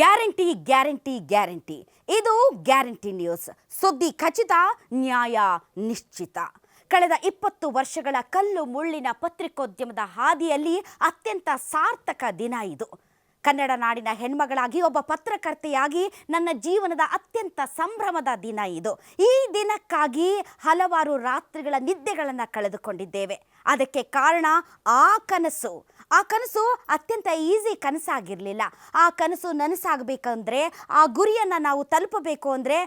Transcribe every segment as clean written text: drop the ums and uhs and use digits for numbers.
Guarantee guarantee guarantee. ಇದು guarantee news. ಸುದ್ದಿ ಖಚಿತ, ನ್ಯಾಯ ನಿಶ್ಚಿತ. ಕಳೆದ 20 ವರ್ಷಗಳ ಕಲ್ಲು ಮುಳ್ಳಿನ ಪತ್ರಿಕೋದ್ಯಮದ ಹಾದಿಯಲ್ಲಿ ಅತ್ಯಂತ ಸಾರ್ಥಕ ದಿನ ಇದು. ಕನ್ನಡ ನಾಡಿನ ಹೆಣ್ಮಗಳಾಗಿ ಒಬ್ಬ ಪತ್ರಕರ್ತೆಯಾಗಿ ನನ್ನ ಜೀವನದ ಅತ್ಯಂತ ಸಂಭ್ರಮದ ದಿನ ಇದು. ಈ ದಿನಕ್ಕಾಗಿ ಹಲವಾರು ರಾತ್ರಿಗಳ ನಿದ್ದೆಗಳನ್ನು ಕಳೆದುಕೊಂಡಿದ್ದೇವೆ. ಅದಕ್ಕೆ ಕಾರಣ ಆ ಕನಸು ಅತ್ಯಂತ ಈಸಿ ಕನಸಾಗಿರಲಿಲ್ಲ. ಆ ಕನಸು ನನಸಾಗಬೇಕಂದ್ರೆ, ಆ ಗುರಿಯನ್ನು ನಾವು ತಲುಪಬೇಕು ಅಂದರೆ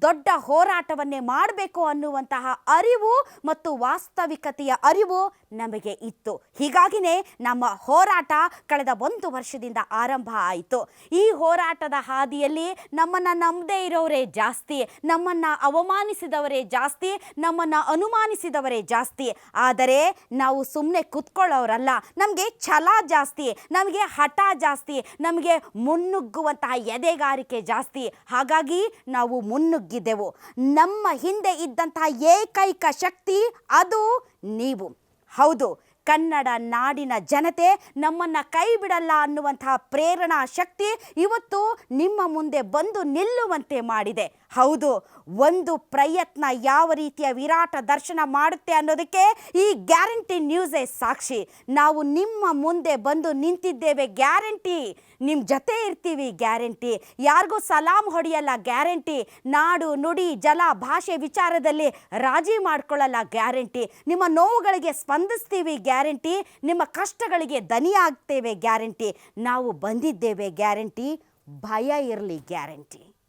ದೊಡ್ಡ ಹೋರಾಟವನ್ನೇ ಮಾಡಬೇಕು ಅನ್ನುವಂತಹ ಅರಿವು ಮತ್ತು ವಾಸ್ತವಿಕತೆಯ ಅರಿವು ನಮಗೆ ಇತ್ತು. ಹೀಗಾಗಿಯೇ ನಮ್ಮ ಹೋರಾಟ ಕಳೆದ 1 ವರ್ಷದಿಂದ ಆರಂಭ ಆಯಿತು. ಈ ಹೋರಾಟದ ಹಾದಿಯಲ್ಲಿ ನಮ್ಮನ್ನು ನಂಬದೇ ಇರೋರೇ ಜಾಸ್ತಿ, ನಮ್ಮನ್ನು ಅವಮಾನಿಸಿದವರೇ ಜಾಸ್ತಿ, ನಮ್ಮನ್ನು ಅನುಮಾನಿಸಿದವರೇ ಜಾಸ್ತಿ. ಆದರೆ ನಾವು ಸುಮ್ಮನೆ ಕೂತ್ಕೊಳ್ಳೋರಲ್ಲ. ನಮಗೆ ಛಲ ಜಾಸ್ತಿ, ನಮಗೆ ಹಠ ಜಾಸ್ತಿ, ನಮಗೆ ಮುನ್ನುಗ್ಗುವಂತಹ ಎದೆಗಾರಿಕೆ ಜಾಸ್ತಿ. ಹಾಗಾಗಿ ನಾವು ಮುನ್ನುಗ್ಗಿದ್ದೆವು. ನಮ್ಮ ಹಿಂದೆ ಇದ್ದಂತಹ ಏಕೈಕ ಶಕ್ತಿ ಅದು ನೀವು. ಹೌದು, ಕನ್ನಡ ನಾಡಿನ ಜನತೆ ನಮ್ಮನ್ನು ಕೈ ಬಿಡಲ್ಲ ಅನ್ನುವಂತಹ ಪ್ರೇರಣಾ ಶಕ್ತಿ ಇವತ್ತು ನಿಮ್ಮ ಮುಂದೆ ಬಂದು ನಿಲ್ಲುವಂತೆ ಮಾಡಿದೆ. ಹೌದು, ಒಂದು ಪ್ರಯತ್ನ ಯಾವ ರೀತಿಯ ವಿರಾಟ ದರ್ಶನ ಮಾಡುತ್ತೆ ಅನ್ನೋದಕ್ಕೆ ಈ ಗ್ಯಾರಂಟಿ ನ್ಯೂಸೇ ಸಾಕ್ಷಿ. ನಾವು ನಿಮ್ಮ ಮುಂದೆ ಬಂದು ನಿಂತಿದ್ದೇವೆ, ಗ್ಯಾರಂಟಿ. ನಿಮ್ಮ ಜೊತೆ ಇರ್ತೀವಿ, ಗ್ಯಾರಂಟಿ. ಯಾರಿಗೂ ಸಲಾಂ ಹೊಡೆಯಲ್ಲ, ಗ್ಯಾರಂಟಿ. ನಾಡು ನುಡಿ ಜಲ ಭಾಷೆ ವಿಚಾರದಲ್ಲಿ ರಾಜಿ ಮಾಡ್ಕೊಳ್ಳಲ್ಲ, ಗ್ಯಾರಂಟಿ. ನಿಮ್ಮ ನೋವುಗಳಿಗೆ ಸ್ಪಂದಿಸ್ತೀವಿ, ಗ್ಯಾರಂಟಿ. ನಿಮ್ಮ ಕಷ್ಟಗಳಿಗೆ ದನಿಯಾಗ್ತೇವೆ, ಗ್ಯಾರಂಟಿ. ನಾವು ಬಂದಿದ್ದೇವೆ, ಗ್ಯಾರಂಟಿ. ಭಯ ಇರಲಿ, ಗ್ಯಾರಂಟಿ.